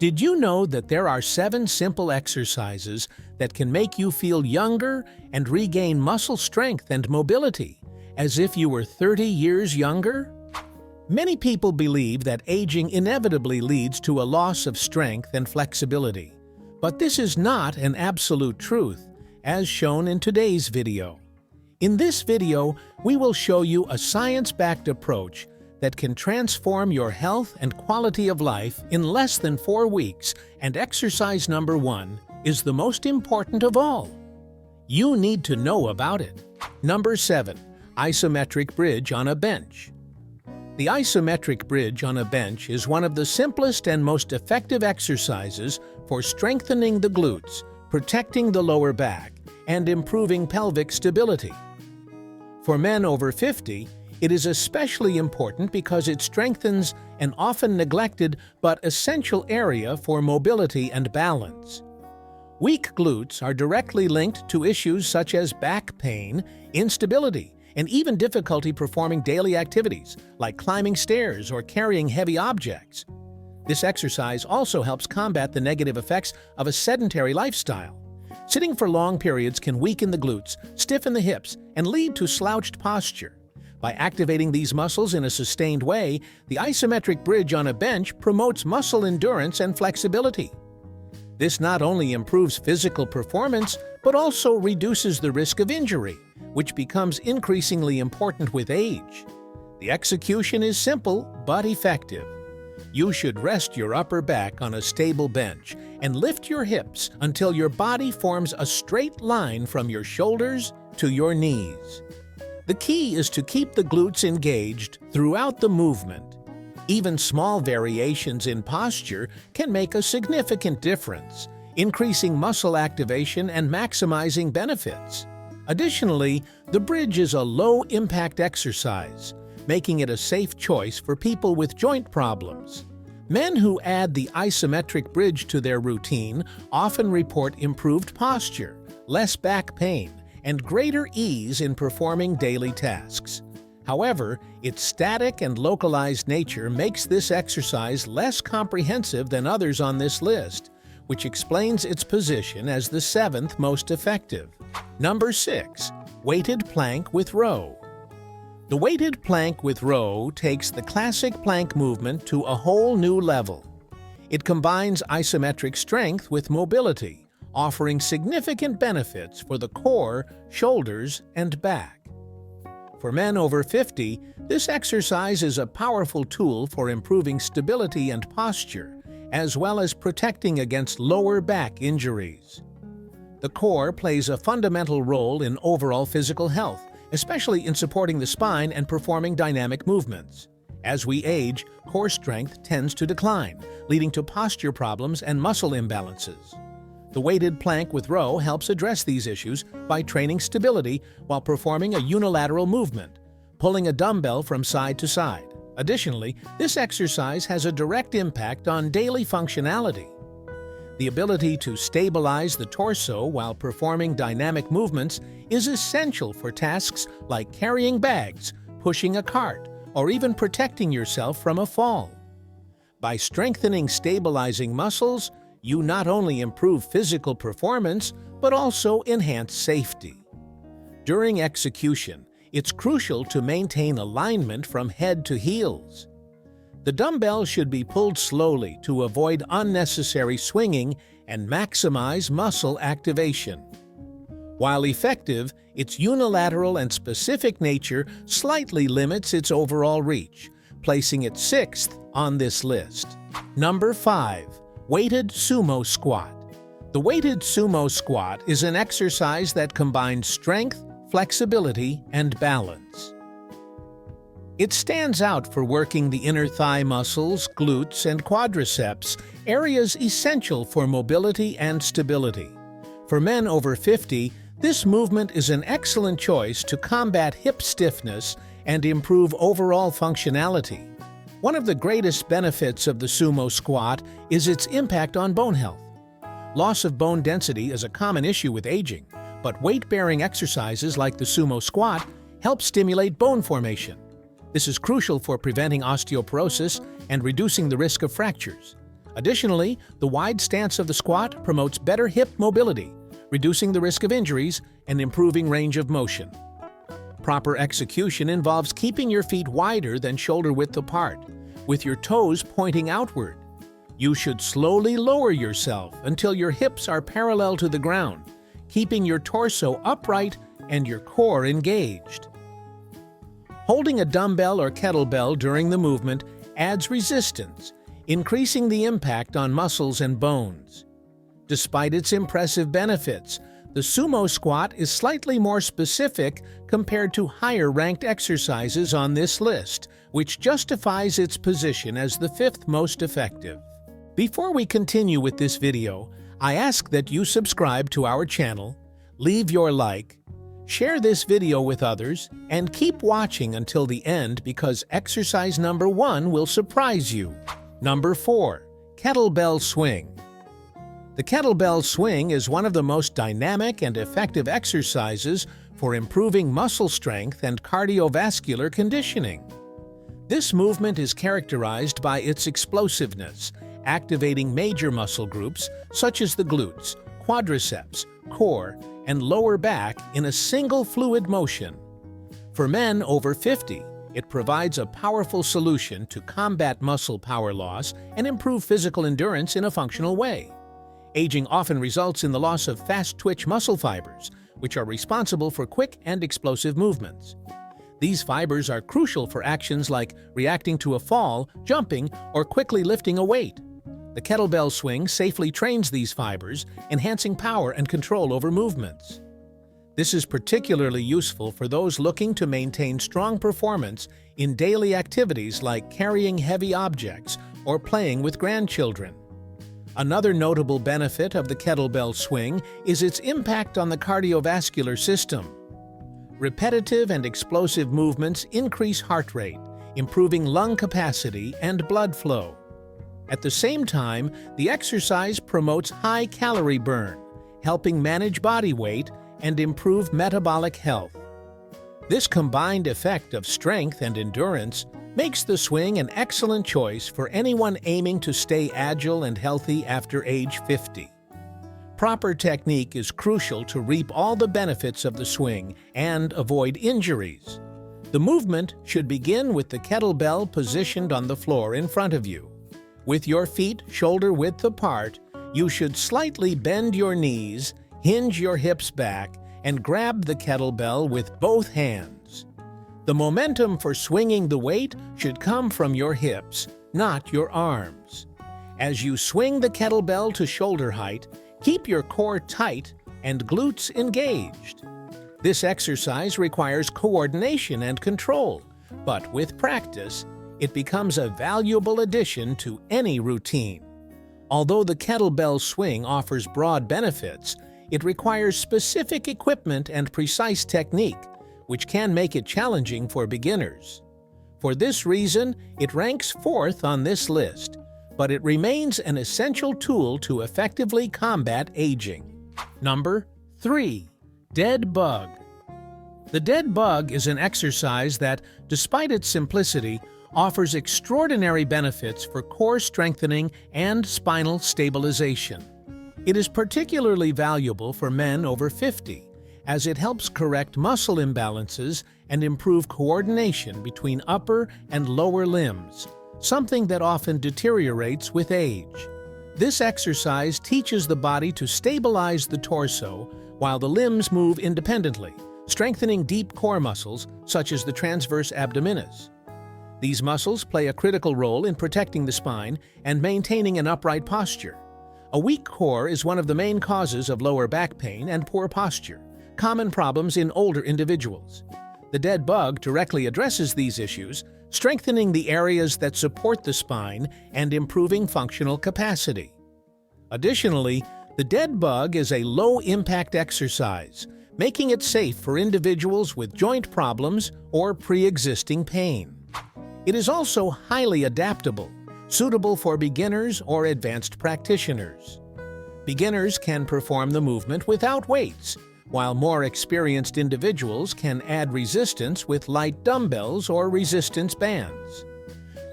Did you know that there are 7 simple exercises that can make you feel younger and regain muscle strength and mobility, as if you were 30 years younger? Many people believe that aging inevitably leads to a loss of strength and flexibility, but this is not an absolute truth, as shown in today's video. In this video, we will show you a science-backed approach that can transform your health and quality of life in less than 4 weeks, and exercise number 1 is the most important of all. You need to know about it. Number 7. Isometric bridge on a bench. The isometric bridge on a bench is one of the simplest and most effective exercises for strengthening the glutes, protecting the lower back, and improving pelvic stability. For men over 50, it is especially important because it strengthens an often neglected but essential area for mobility and balance. Weak glutes are directly linked to issues such as back pain, instability, and even difficulty performing daily activities like climbing stairs or carrying heavy objects. This exercise also helps combat the negative effects of a sedentary lifestyle. Sitting for long periods can weaken the glutes, stiffen the hips, and lead to slouched posture. By activating these muscles in a sustained way, the isometric bridge on a bench promotes muscle endurance and flexibility. This not only improves physical performance, but also reduces the risk of injury, which becomes increasingly important with age. The execution is simple but effective. You should rest your upper back on a stable bench and lift your hips until your body forms a straight line from your shoulders to your knees. The key is to keep the glutes engaged throughout the movement. Even small variations in posture can make a significant difference, increasing muscle activation and maximizing benefits. Additionally, the bridge is a low-impact exercise, making it a safe choice for people with joint problems. Men who add the isometric bridge to their routine often report improved posture, less back pain, and greater ease in performing daily tasks. However, its static and localized nature makes this exercise less comprehensive than others on this list, which explains its position as the 7th most effective. Number 6. Weighted plank with row. The weighted plank with row takes the classic plank movement to a whole new level. It combines isometric strength with mobility, offering significant benefits for the core, shoulders, and back. For men over 50, this exercise is a powerful tool for improving stability and posture, as well as protecting against lower back injuries. The core plays a fundamental role in overall physical health, especially in supporting the spine and performing dynamic movements. As we age, core strength tends to decline, leading to posture problems and muscle imbalances. The weighted plank with row helps address these issues by training stability while performing a unilateral movement, pulling a dumbbell from side to side. Additionally, this exercise has a direct impact on daily functionality. The ability to stabilize the torso while performing dynamic movements is essential for tasks like carrying bags, pushing a cart, or even protecting yourself from a fall. By strengthening stabilizing muscles, you not only improve physical performance, but also enhance safety. During execution, it's crucial to maintain alignment from head to heels. The dumbbell should be pulled slowly to avoid unnecessary swinging and maximize muscle activation. While effective, its unilateral and specific nature slightly limits its overall reach, placing it 6th on this list. Number 5. Weighted sumo squat. The weighted sumo squat is an exercise that combines strength, flexibility, and balance. It stands out for working the inner thigh muscles, glutes, and quadriceps, areas essential for mobility and stability. For men over 50, this movement is an excellent choice to combat hip stiffness and improve overall functionality. One of the greatest benefits of the sumo squat is its impact on bone health. Loss of bone density is a common issue with aging, but weight-bearing exercises like the sumo squat help stimulate bone formation. This is crucial for preventing osteoporosis and reducing the risk of fractures. Additionally, the wide stance of the squat promotes better hip mobility, reducing the risk of injuries and improving range of motion. Proper execution involves keeping your feet wider than shoulder width apart, with your toes pointing outward. You should slowly lower yourself until your hips are parallel to the ground, keeping your torso upright and your core engaged. Holding a dumbbell or kettlebell during the movement adds resistance, increasing the impact on muscles and bones. Despite its impressive benefits, the sumo squat is slightly more specific compared to higher-ranked exercises on this list, which justifies its position as the 5th most effective. Before we continue with this video, I ask that you subscribe to our channel, leave your like, share this video with others, and keep watching until the end because exercise number 1 will surprise you. Number 4. Kettlebell Swing. The kettlebell swing is one of the most dynamic and effective exercises for improving muscle strength and cardiovascular conditioning. This movement is characterized by its explosiveness, activating major muscle groups such as the glutes, quadriceps, core, and lower back in a single fluid motion. For men over 50, it provides a powerful solution to combat muscle power loss and improve physical endurance in a functional way. Aging often results in the loss of fast-twitch muscle fibers, which are responsible for quick and explosive movements. These fibers are crucial for actions like reacting to a fall, jumping, or quickly lifting a weight. The kettlebell swing safely trains these fibers, enhancing power and control over movements. This is particularly useful for those looking to maintain strong performance in daily activities like carrying heavy objects or playing with grandchildren. Another notable benefit of the kettlebell swing is its impact on the cardiovascular system. Repetitive and explosive movements increase heart rate, improving lung capacity and blood flow. At the same time, the exercise promotes high calorie burn, helping manage body weight and improve metabolic health. This combined effect of strength and endurance makes the swing an excellent choice for anyone aiming to stay agile and healthy after age 50. Proper technique is crucial to reap all the benefits of the swing and avoid injuries. The movement should begin with the kettlebell positioned on the floor in front of you. With your feet shoulder width apart, you should slightly bend your knees, hinge your hips back, and grab the kettlebell with both hands. The momentum for swinging the weight should come from your hips, not your arms. As you swing the kettlebell to shoulder height, keep your core tight and glutes engaged. This exercise requires coordination and control, but with practice, it becomes a valuable addition to any routine. Although the kettlebell swing offers broad benefits, it requires specific equipment and precise technique, which can make it challenging for beginners. For this reason, it ranks 4th on this list, but it remains an essential tool to effectively combat aging. Number 3. Dead Bug. The dead bug is an exercise that, despite its simplicity, offers extraordinary benefits for core strengthening and spinal stabilization. It is particularly valuable for men over 50, as it helps correct muscle imbalances and improve coordination between upper and lower limbs, something that often deteriorates with age. This exercise teaches the body to stabilize the torso while the limbs move independently, strengthening deep core muscles such as the transverse abdominis. These muscles play a critical role in protecting the spine and maintaining an upright posture. A weak core is one of the main causes of lower back pain and poor posture, common problems in older individuals. The dead bug directly addresses these issues, strengthening the areas that support the spine and improving functional capacity. Additionally, the dead bug is a low-impact exercise, making it safe for individuals with joint problems or pre-existing pain. It is also highly adaptable, suitable for beginners or advanced practitioners. Beginners can perform the movement without weights, while more experienced individuals can add resistance with light dumbbells or resistance bands.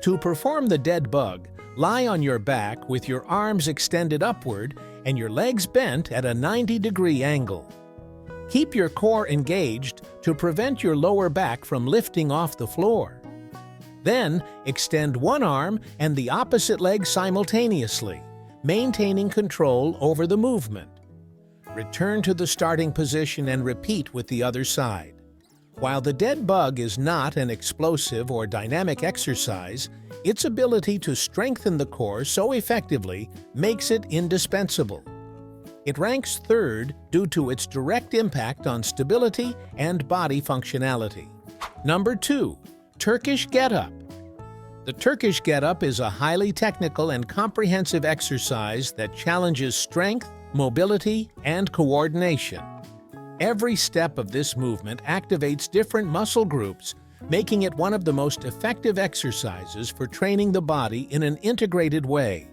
To perform the dead bug, Lie on your back with your arms extended upward and your legs bent at a 90-degree angle. Keep your core engaged to prevent your lower back from lifting off the floor. Then, extend one arm and the opposite leg simultaneously, maintaining control over the movement. Return to the starting position and repeat with the other side. While the dead bug is not an explosive or dynamic exercise, its ability to strengthen the core so effectively makes it indispensable. It ranks third due to its direct impact on stability and body functionality. Number 2. Turkish Getup. The Turkish Getup is a highly technical and comprehensive exercise that challenges strength, mobility, and coordination. Every step of this movement activates different muscle groups, making it one of the most effective exercises for training the body in an integrated way.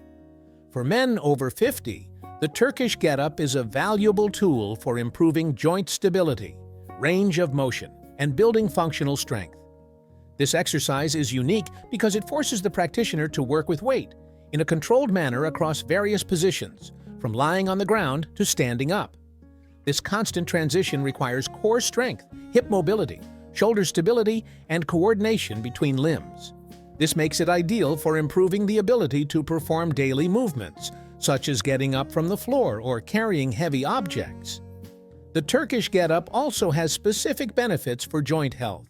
For men over 50, the Turkish Getup is a valuable tool for improving joint stability, range of motion, and building functional strength. This exercise is unique because it forces the practitioner to work with weight in a controlled manner across various positions, from lying on the ground to standing up. This constant transition requires core strength, hip mobility, shoulder stability, and coordination between limbs. This makes it ideal for improving the ability to perform daily movements, such as getting up from the floor or carrying heavy objects. The Turkish Getup also has specific benefits for joint health.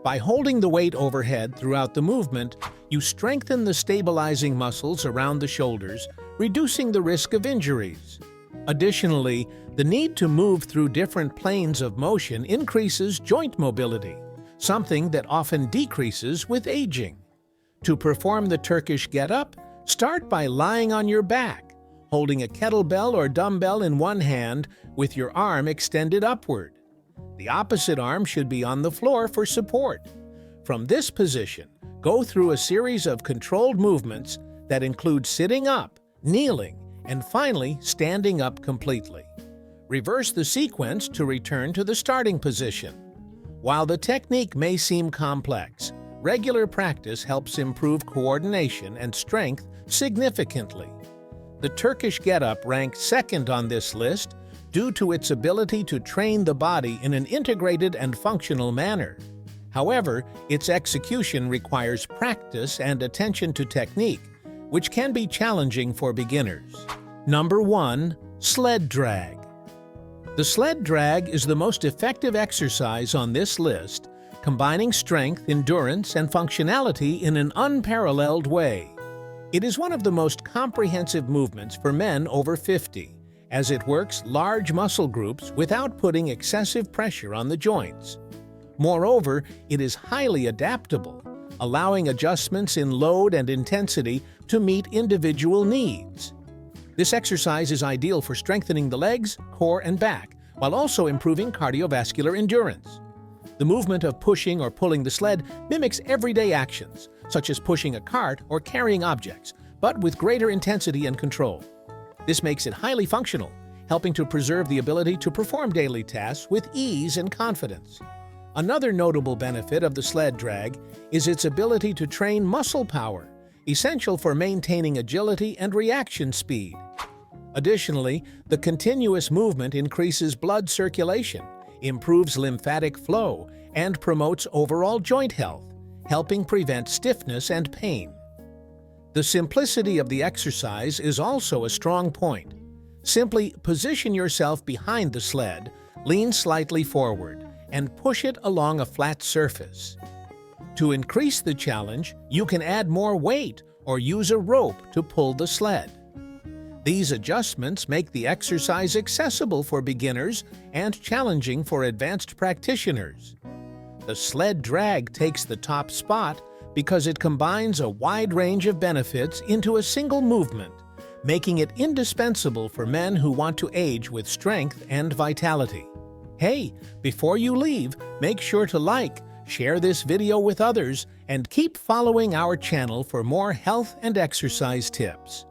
By holding the weight overhead throughout the movement, you strengthen the stabilizing muscles around the shoulders, reducing the risk of injuries. Additionally, the need to move through different planes of motion increases joint mobility, something that often decreases with aging. To perform the Turkish Getup, start by lying on your back, holding a kettlebell or dumbbell in one hand with your arm extended upward. The opposite arm should be on the floor for support. From this position, go through a series of controlled movements that include sitting up, kneeling, and finally standing up completely. Reverse the sequence to return to the starting position. While the technique may seem complex, regular practice helps improve coordination and strength significantly. The Turkish Getup ranks second on this list due to its ability to train the body in an integrated and functional manner. However, its execution requires practice and attention to technique, which can be challenging for beginners. Number 1. Sled Drag. The sled drag is the most effective exercise on this list, combining strength, endurance, and functionality in an unparalleled way. It is one of the most comprehensive movements for men over 50, as it works large muscle groups without putting excessive pressure on the joints. Moreover, it is highly adaptable, allowing adjustments in load and intensity to meet individual needs. This exercise is ideal for strengthening the legs, core, and back, while also improving cardiovascular endurance. The movement of pushing or pulling the sled mimics everyday actions, such as pushing a cart or carrying objects, but with greater intensity and control. This makes it highly functional, helping to preserve the ability to perform daily tasks with ease and confidence. Another notable benefit of the sled drag is its ability to train muscle power, essential for maintaining agility and reaction speed. Additionally, the continuous movement increases blood circulation, improves lymphatic flow, and promotes overall joint health, helping prevent stiffness and pain. The simplicity of the exercise is also a strong point. Simply position yourself behind the sled, lean slightly forward, and push it along a flat surface. To increase the challenge, you can add more weight or use a rope to pull the sled. These adjustments make the exercise accessible for beginners and challenging for advanced practitioners. The sled drag takes the top spot because it combines a wide range of benefits into a single movement, making it indispensable for men who want to age with strength and vitality. Hey, before you leave, make sure to like, share this video with others, and keep following our channel for more health and exercise tips.